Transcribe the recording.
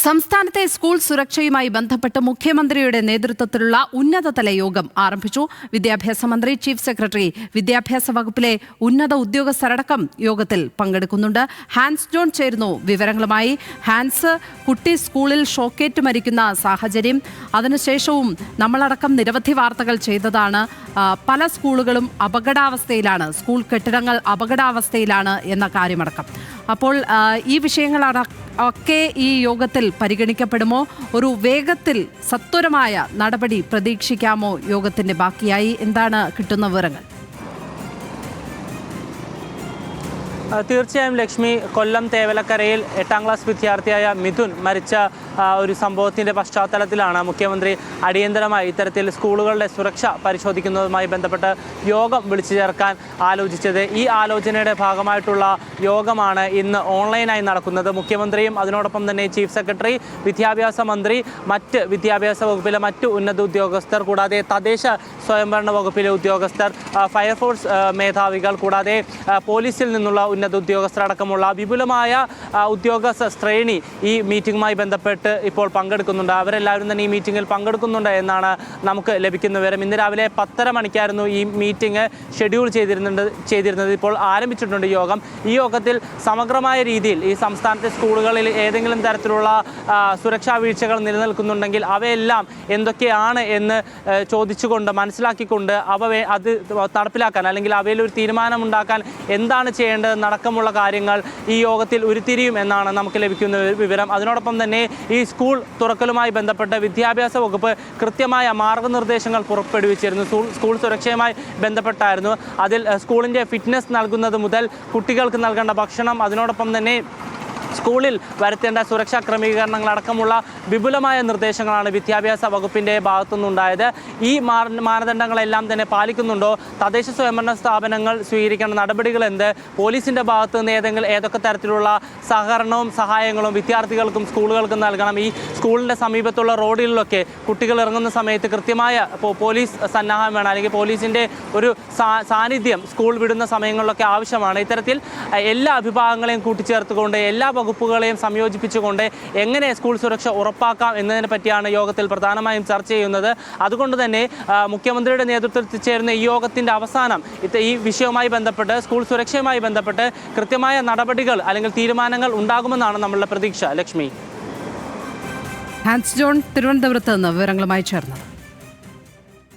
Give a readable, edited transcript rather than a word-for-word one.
സംസ്ഥാനത്തെ സ്കൂൾ സുരക്ഷയുമായി ബന്ധപ്പെട്ട് മുഖ്യമന്ത്രിയുടെ നേതൃത്വത്തിലുള്ള ഉന്നതതല യോഗം ആരംഭിച്ചു. വിദ്യാഭ്യാസ മന്ത്രി, ചീഫ് സെക്രട്ടറി, വിദ്യാഭ്യാസ വകുപ്പിലെ ഉന്നത ഉദ്യോഗസ്ഥരടക്കം യോഗത്തിൽ പങ്കെടുക്കുന്നുണ്ട്. ഹാൻസ് ജോൺ ചേരുന്നു വിവരങ്ങളുമായി. ഹാൻസ്, കുട്ടി സ്കൂളിൽ ഷോക്കേറ്റ് മരിക്കുന്ന സാഹചര്യം, അതിനുശേഷവും നമ്മളടക്കം നിരവധി വാർത്തകൾ ചെയ്തതാണ്. പല സ്കൂളുകളും അപകടാവസ്ഥയിലാണ്, സ്കൂൾ കെട്ടിടങ്ങൾ അപകടാവസ്ഥയിലാണ് എന്ന കാര്യമടക്കം. അപ്പോൾ ഈ വിഷയങ്ങളൊക്കെ ഈ യോഗത്തിൽ പരിഗണിക്കപ്പെടുമോ? ഒരു വേഗത്തിൽ സത്വരമായ നടപടി പ്രതീക്ഷിക്കാമോ യോഗത്തിന്റെ ബാക്കിയായി? എന്താണ് കിട്ടുന്ന വിവരങ്ങൾ? തീർച്ചയായും ലക്ഷ്മി, കൊല്ലം തേവലക്കരയിൽ 8ാം ക്ലാസ് വിദ്യാർത്ഥിയായ മിഥുൻ മരിച്ച ഒരു സംഭവത്തിൻ്റെ പശ്ചാത്തലത്തിലാണ് മുഖ്യമന്ത്രി അടിയന്തരമായി ഇത്തരത്തിൽ സ്കൂളുകളുടെ സുരക്ഷ പരിശോധിക്കുന്നതുമായി ബന്ധപ്പെട്ട് യോഗം വിളിച്ചു ചേർക്കാൻ ആലോചിച്ചത്. ഈ ആലോചനയുടെ ഭാഗമായിട്ടുള്ള യോഗമാണ് ഇന്ന് ഓൺലൈനായി നടക്കുന്നത്. മുഖ്യമന്ത്രിയും അതിനോടൊപ്പം തന്നെ ചീഫ് സെക്രട്ടറി, വിദ്യാഭ്യാസ മന്ത്രി, മറ്റ് വിദ്യാഭ്യാസ വകുപ്പിലെ മറ്റ് ഉന്നത ഉദ്യോഗസ്ഥർ, കൂടാതെ തദ്ദേശ സ്വയംഭരണ വകുപ്പിലെ ഉദ്യോഗസ്ഥർ, ഫയർഫോഴ്സ് മേധാവികൾ, കൂടാതെ പോലീസിൽ നിന്നുള്ള ഉന്നത ഉദ്യോഗസ്ഥരടക്കമുള്ള വിപുലമായ ഉദ്യോഗസ്ഥ ശ്രേണി ഈ മീറ്റിംഗുമായി ബന്ധപ്പെട്ട് ഇപ്പോൾ പങ്കെടുക്കുന്നുണ്ട്. അവരെല്ലാവരും തന്നെ ഈ മീറ്റിംഗിൽ പങ്കെടുക്കുന്നുണ്ട് എന്നാണ് നമുക്ക് ലഭിക്കുന്ന വിവരം. ഇന്ന് രാവിലെ 10:30 മണിക്കായിരുന്നു ഈ മീറ്റിംഗ് ഷെഡ്യൂൾ ചെയ്തിരുന്നത്. ഇപ്പോൾ ആരംഭിച്ചിട്ടുണ്ട് യോഗം. ഈ യോഗത്തിൽ സമഗ്രമായ രീതിയിൽ ഈ സംസ്ഥാനത്തെ സ്കൂളുകളിൽ ഏതെങ്കിലും തരത്തിലുള്ള സുരക്ഷാ വീഴ്ചകൾ നിലനിൽക്കുന്നുണ്ടെങ്കിൽ അവയെല്ലാം എന്തൊക്കെയാണ് എന്ന് ചോദിച്ചുകൊണ്ട്, മനസ്സിലാക്കിക്കൊണ്ട് അത് നടപ്പിലാക്കാൻ, അല്ലെങ്കിൽ അവയിൽ ഒരു തീരുമാനമുണ്ടാക്കാൻ എന്താണ് ചെയ്യേണ്ടത് അടക്കമുള്ള കാര്യങ്ങൾ ഈ യോഗത്തിൽ ഉരുത്തിരിയും എന്നാണ് നമുക്ക് ലഭിക്കുന്ന വിവരം. അതിനോടൊപ്പം തന്നെ ഈ സ്കൂൾ തുറക്കലുമായി ബന്ധപ്പെട്ട് വിദ്യാഭ്യാസ വകുപ്പ് കൃത്യമായ മാർഗനിർദ്ദേശങ്ങൾ പുറപ്പെടുവിച്ചിരുന്നു. സ്കൂൾ സുരക്ഷയുമായി ബന്ധപ്പെട്ടായിരുന്നു. അതിൽ സ്കൂളിൻ്റെ ഫിറ്റ്നസ് നൽകുന്നത് മുതൽ കുട്ടികൾക്ക് നൽകേണ്ട ഭക്ഷണം, അതിനോടൊപ്പം തന്നെ സ്കൂളിൽ വരുത്തേണ്ട സുരക്ഷാ ക്രമീകരണങ്ങൾ അടക്കമുള്ള വിപുലമായ നിർദ്ദേശങ്ങളാണ് വിദ്യാഭ്യാസ വകുപ്പിൻ്റെ ഭാഗത്തുനിന്നുണ്ടായത്. ഈ മാനദണ്ഡങ്ങളെല്ലാം തന്നെ പാലിക്കുന്നുണ്ടോ? തദ്ദേശ സ്വയംഭരണ സ്ഥാപനങ്ങൾ സ്വീകരിക്കേണ്ട നടപടികൾ എന്ത്? പോലീസിൻ്റെ ഭാഗത്തു നിന്ന് ഏതൊക്കെ തരത്തിലുള്ള സഹകരണവും സഹായങ്ങളും വിദ്യാർത്ഥികൾക്കും സ്കൂളുകൾക്കും നൽകണം? ഈ സ്കൂളിൻ്റെ സമീപത്തുള്ള റോഡുകളിലൊക്കെ കുട്ടികൾ ഇറങ്ങുന്ന സമയത്ത് കൃത്യമായ പോലീസ് സന്നാഹം വേണം, അല്ലെങ്കിൽ പോലീസിൻ്റെ ഒരു സാന്നിധ്യം സ്കൂൾ വിടുന്ന സമയങ്ങളിലൊക്കെ ആവശ്യമാണ്. ഇത്തരത്തിൽ എല്ലാ വിഭാഗങ്ങളെയും കൂട്ടിച്ചേർത്തുകൊണ്ട്, എല്ലാ വകുപ്പുകളെയും സംയോജിപ്പിച്ചുകൊണ്ട് എങ്ങനെ സ്കൂൾ സുരക്ഷ ഉറപ്പാക്കാം എന്നതിനെ പറ്റിയാണ് യോഗത്തിൽ പ്രധാനമായും ചർച്ച ചെയ്യുന്നത്. അതുകൊണ്ട് തന്നെ മുഖ്യമന്ത്രിയുടെ നേതൃത്വത്തിൽ ചേരുന്ന ഈ യോഗത്തിൻ്റെ അവസാനം ഈ വിഷയവുമായി ബന്ധപ്പെട്ട്, സ്കൂൾ സുരക്ഷയുമായി ബന്ധപ്പെട്ട് കൃത്യമായ നടപടികൾ അല്ലെങ്കിൽ തീരുമാനങ്ങൾ ഉണ്ടാകുമെന്നാണ് നമ്മളുടെ പ്രതീക്ഷ. ലക്ഷ്മി. ഹാൻസ് ജോൺ തിരുവനന്തപുരത്ത് നിന്ന് വിവരങ്ങളുമായി ചേർന്നത്.